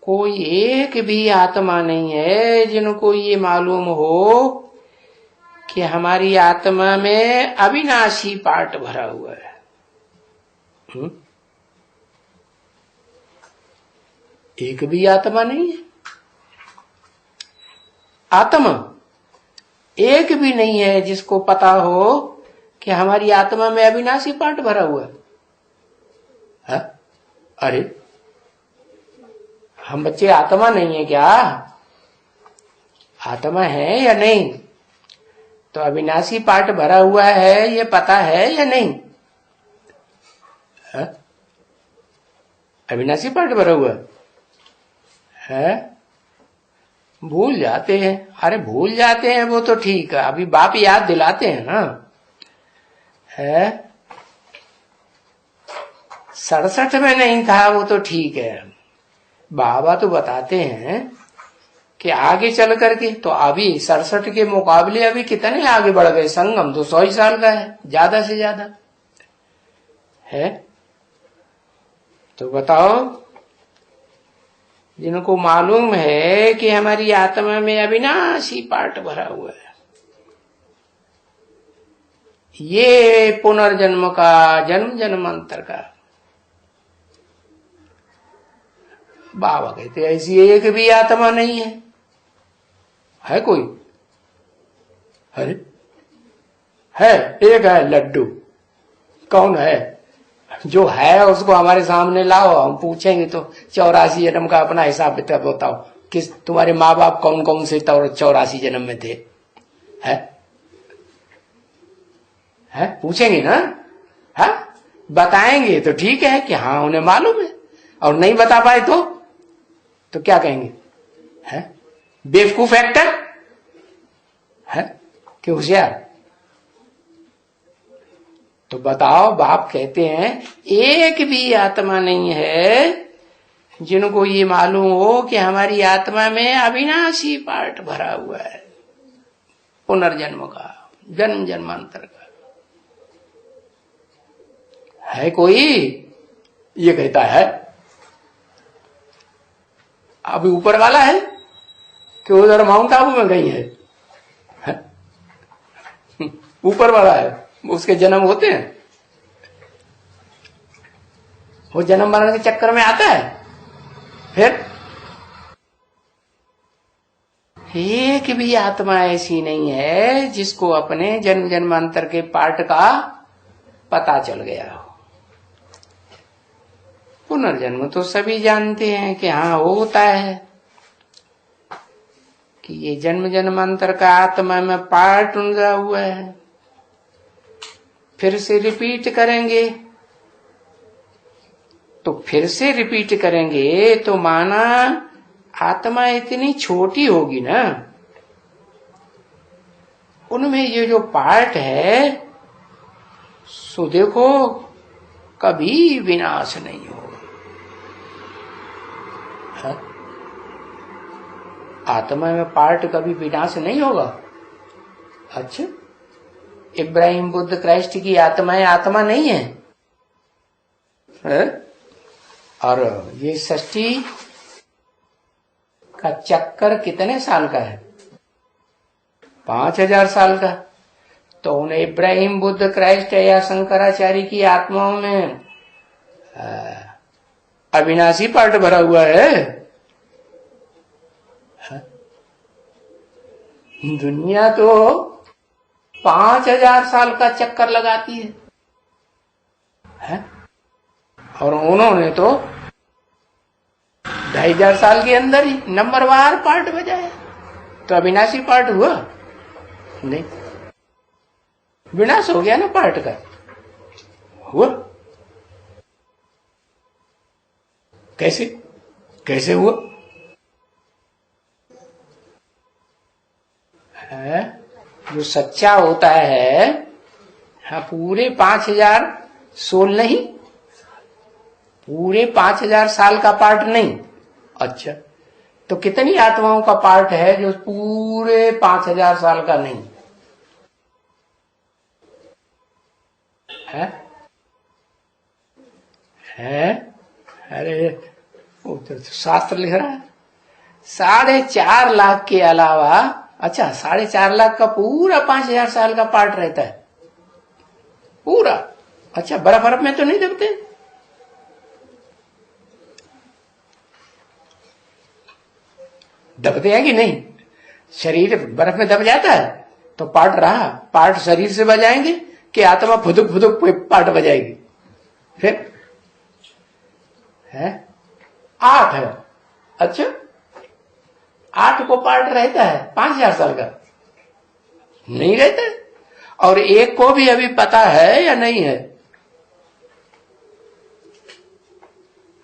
कोई एक भी आत्मा नहीं है जिनको ये मालूम हो कि हमारी आत्मा में अविनाशी पार्ट भरा हुआ है। एक भी आत्मा नहीं है। आत्मा एक भी नहीं है जिसको पता हो कि हमारी आत्मा में अविनाशी पार्ट भरा हुआ है। अरे हम बच्चे आत्मा नहीं है क्या? आत्मा है या नहीं? तो अविनाशी पार्ट भरा हुआ है ये पता है या नहीं? है? अविनाशी पार्ट भरा हुआ है? भूल जाते हैं। अरे भूल जाते हैं वो तो ठीक है, अभी बाप याद दिलाते हैं ना। है 67 में नहीं था वो तो ठीक है, बाबा तो बताते हैं कि आगे चल करके तो अभी 67 के मुकाबले अभी कितने आगे बढ़ गए। संगम तो 100 ही साल का है ज्यादा से ज्यादा, है तो बताओ, जिनको मालूम है कि हमारी आत्मा में अविनाशी पार्ट भरा हुआ है, ये पुनर्जन्म का, जन्म जन्मांतर का, बाबा कहते ऐसी एक भी आत्मा नहीं है कोई? अरे है, एक है लड्डू। कौन है? जो है उसको हमारे सामने लाओ, हम पूछेंगे तो 84 जन्म का अपना हिसाब किताब बताओ, किस तुम्हारे माँ बाप कौन कौन से 84 जन्म में थे? है पूछेंगे ना? है बताएंगे तो ठीक है कि हाँ उन्हें मालूम है, और नहीं बता पाए तो क्या कहेंगे? है बेवकूफ एक्टर है कि होशियार? तो बताओ, बाप कहते हैं एक भी आत्मा नहीं है जिनको ये मालूम हो कि हमारी आत्मा में अविनाशी पार्ट भरा हुआ है, पुनर्जन्म का, जन्म जन्मांतर का। है कोई? ये कहता है। अभी ऊपर वाला है कि उधर माउंट आबू में गई है? ऊपर वाला है, उसके जन्म होते हैं, वो जन्म मरण के चक्कर में आता है। फिर एक भी आत्मा ऐसी नहीं है जिसको अपने जन्म जन्मांतर के पार्ट का पता चल गया हो। पुनर्जन्म तो सभी जानते हैं कि हाँ होता है, कि ये जन्म जन्मांतर का आत्मा में पार्ट उलझा हुआ है। फिर से रिपीट करेंगे तो माना आत्मा इतनी छोटी होगी ना, उनमें ये जो पार्ट है सो देखो कभी विनाश नहीं होगा। आत्मा में पार्ट कभी विनाश नहीं होगा। अच्छा, इब्राहिम बुद्ध क्राइस्ट की आत्माएं आत्मा नहीं है? और ये सृष्टि का चक्कर कितने साल का है? 5000 साल का। तो उन्हें इब्राहिम बुद्ध क्राइस्ट या शंकराचार्य की आत्माओं में अविनाशी पार्ट भरा हुआ है। दुनिया तो 5000 साल का चक्कर लगाती है? और उन्होंने तो 2500 साल के अंदर ही नंबरवार पार्ट बजाया। तो अविनाशी पार्ट हुआ नहीं, विनाश हो गया ना पार्ट का। हुआ कैसे हुआ? है जो सच्चा होता है, हाँ पूरे 5000 सोल नहीं, पूरे 5000 साल का पार्ट नहीं। अच्छा, तो कितनी आत्माओं का पार्ट है जो पूरे 5000 साल का नहीं है? अरे उधर तो शास्त्र लिख रहा है 4.5 लाख के अलावा। अच्छा, 4.5 लाख का पूरा 5000 साल का पार्ट रहता है पूरा। अच्छा, बर्फ में तो नहीं दबते? दबते हैं कि नहीं? शरीर बर्फ में दब जाता है तो पार्ट रहा, पार्ट शरीर से बजाएंगे कि आत्मा फुदुक फुदुक पार्ट बजाएगी? फिर है 8 है। अच्छा, 8 को पार्ट रहता है 5000 साल का? नहीं रहता है। और एक को भी अभी पता है या नहीं है?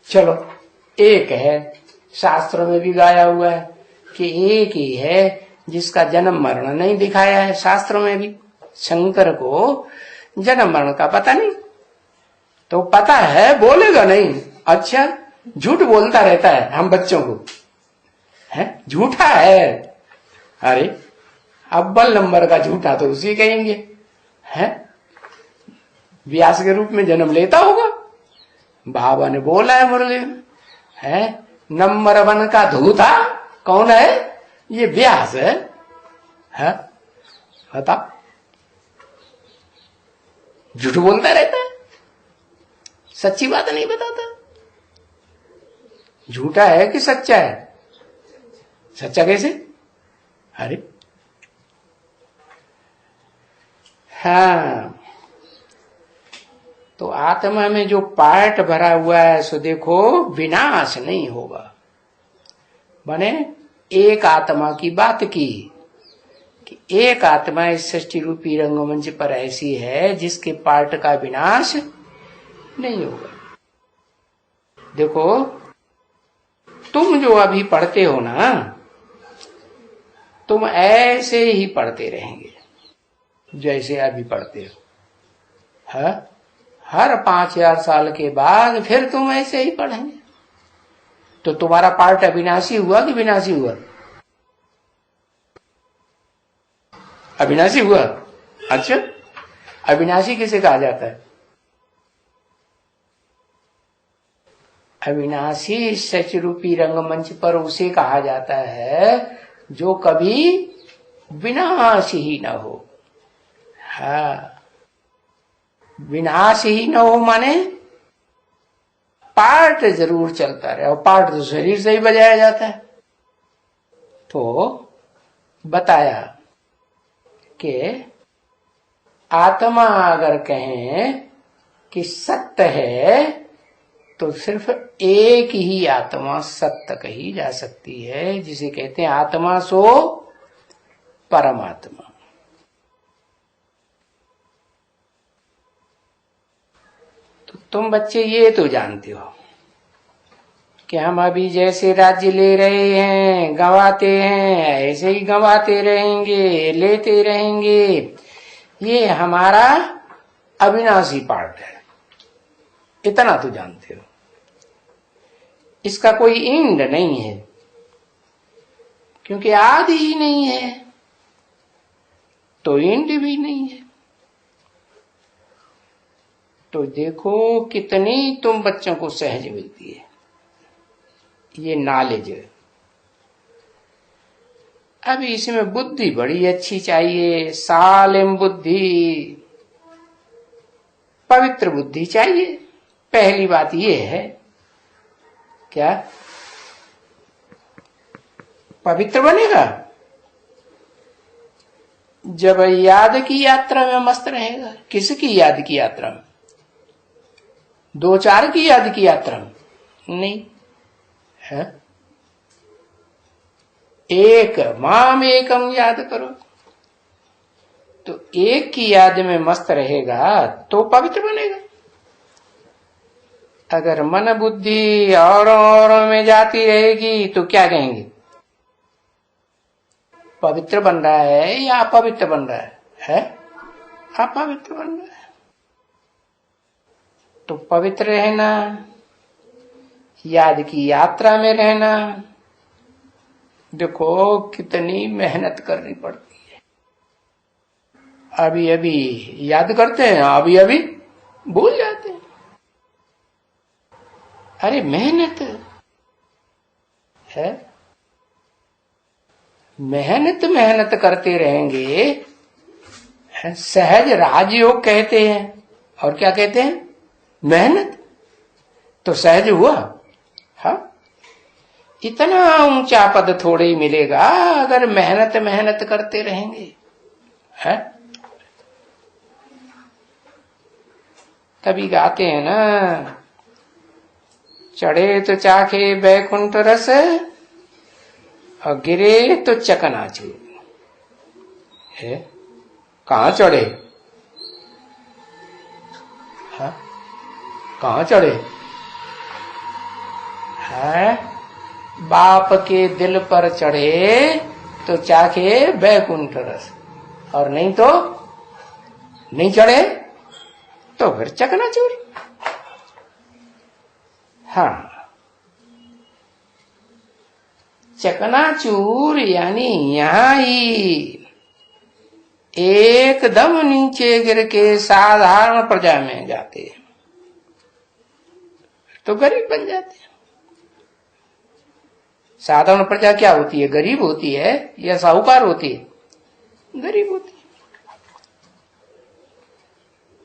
चलो, एक है, शास्त्रों में भी गाया हुआ है कि एक ही है जिसका जन्म मरण नहीं दिखाया है शास्त्रों में भी। शंकर को जन्म मरण का पता नहीं, तो पता है बोलेगा नहीं। अच्छा, झूठ बोलता रहता है हम बच्चों को, है झूठा है। अरे अव्वल नंबर का झूठा तो उसी कहेंगे, है व्यास के रूप में जन्म लेता होगा बाबा ने बोला है मुरली में, है नंबर 1 का धूता कौन है? ये व्यास है, बता। झूठ बोलता रहता है, सच्ची बात नहीं बताता। झूठा है कि सच्चा है? सच्चा कैसे? अरे हाँ, तो आत्मा में जो पार्ट भरा हुआ है सो देखो विनाश नहीं होगा। माने एक आत्मा की बात की कि एक आत्मा इस सृष्टि रूपी रंगमंच पर ऐसी है जिसके पार्ट का विनाश नहीं होगा। देखो तुम जो अभी पढ़ते हो ना, तुम ऐसे ही पढ़ते रहेंगे जैसे अभी पढ़ते हो। हर 5000 साल के बाद फिर तुम ऐसे ही पढ़ेंगे। तो तुम्हारा पार्ट अविनाशी हुआ कि विनाशी हुआ? अविनाशी हुआ। अच्छा, अविनाशी किसे कहा जाता है? अविनाशी सच रूपी रंगमंच पर उसे कहा जाता है जो कभी विनाश ही न हो। हाँ, विनाश ही न हो माने पार्ट जरूर चलता रहे, और पार्ट तो शरीर से ही बजाया जाता है। तो बताया कि आत्मा अगर कहें कि सत्य है तो सिर्फ एक ही आत्मा सत्य कही जा सकती है, जिसे कहते हैं आत्मा सो परमात्मा। तो तुम बच्चे ये तो जानते हो कि हम अभी जैसे राज्य ले रहे हैं, गंवाते हैं, ऐसे ही गंवाते रहेंगे, लेते रहेंगे। ये हमारा अविनाशी पार्ट है, इतना तो जानते हो। इसका कोई एंड नहीं है, क्योंकि आदि ही नहीं है तो एंड भी नहीं है। तो देखो कितनी तुम बच्चों को सहज मिलती है ये नॉलेज। अभी इसमें बुद्धि बड़ी अच्छी चाहिए, सालिम बुद्धि, पवित्र बुद्धि चाहिए। पहली बात ये है, क्या पवित्र बनेगा? जब याद की यात्रा में मस्त रहेगा। किसकी याद की यात्रा में? 2-4 की याद की यात्रा में नहीं है। एक माम एकम याद करो, तो एक की याद में मस्त रहेगा तो पवित्र बनेगा। अगर मन बुद्धि औरों में जाती रहेगी तो क्या कहेंगे? पवित्र बन रहा है या अपवित्र बन रहा है? अपवित्र बन रहा है। तो पवित्र रहना, याद की यात्रा में रहना, देखो कितनी मेहनत करनी पड़ती है। अभी अभी याद करते हैं, अभी अभी भूल जाते हैं। अरे मेहनत है, मेहनत करते रहेंगे। सहज राजयोग कहते हैं, और क्या कहते हैं? मेहनत। तो सहज हुआ। हाँ, इतना ऊंचा पद थोड़े ही मिलेगा अगर मेहनत करते रहेंगे। है तभी गाते हैं ना, चढ़े तो चाखे बैकुंठ रस और गिरे तो चकनाचूर। है कहाँ चढ़े? हाँ, कहाँ चढ़े? है बाप के दिल पर चढ़े तो चाखे बैकुंठ रस, और नहीं तो नहीं चढ़े तो फिर चकनाचूर। हाँ, चकनाचूर यानी यहां ही एकदम नीचे गिर के साधारण प्रजा में जाते। तो गरीब बन जाते हैं। साधारण प्रजा क्या होती है? गरीब होती है या साहूकार होती है? गरीब होती है।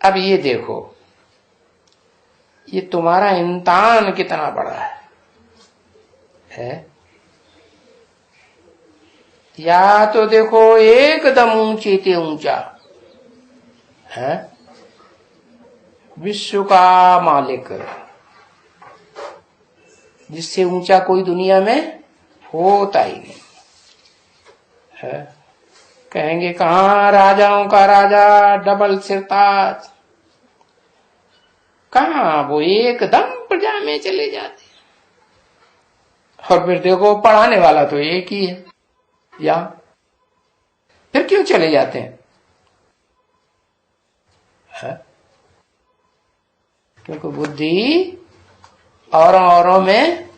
अब ये देखो, ये तुम्हारा इंसान कितना बड़ा है? या तो देखो एकदम ऊंचे ते ऊंचा है, विश्व का मालिक, जिससे ऊंचा कोई दुनिया में होता ही नहीं है। कहेंगे कहां राजाओं का राजा, डबल सिरताज, कहां, वो एकदम प्रजा में चले जाते। और फिर देखो पढ़ाने वाला तो एक ही है, या फिर क्यों चले जाते हैं? क्योंकि बुद्धि औरों में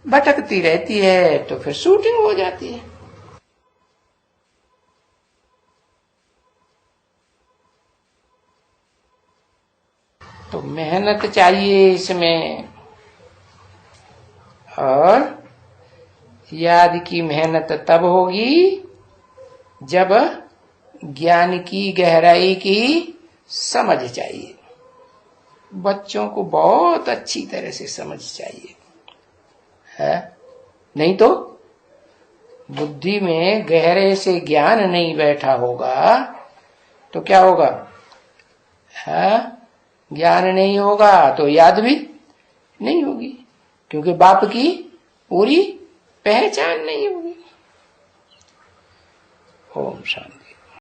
भटकती रहती है, तो फिर शूटिंग हो जाती है। तो मेहनत चाहिए इसमें, और याद की मेहनत तब होगी जब ज्ञान की गहराई की समझ चाहिए। बच्चों को बहुत अच्छी तरह से समझ चाहिए, है? नहीं तो बुद्धि में गहरे से ज्ञान नहीं बैठा होगा तो क्या होगा? है? ज्ञान नहीं होगा तो याद भी नहीं होगी, क्योंकि बाप की पूरी पहचान नहीं होगी। ओम शांति।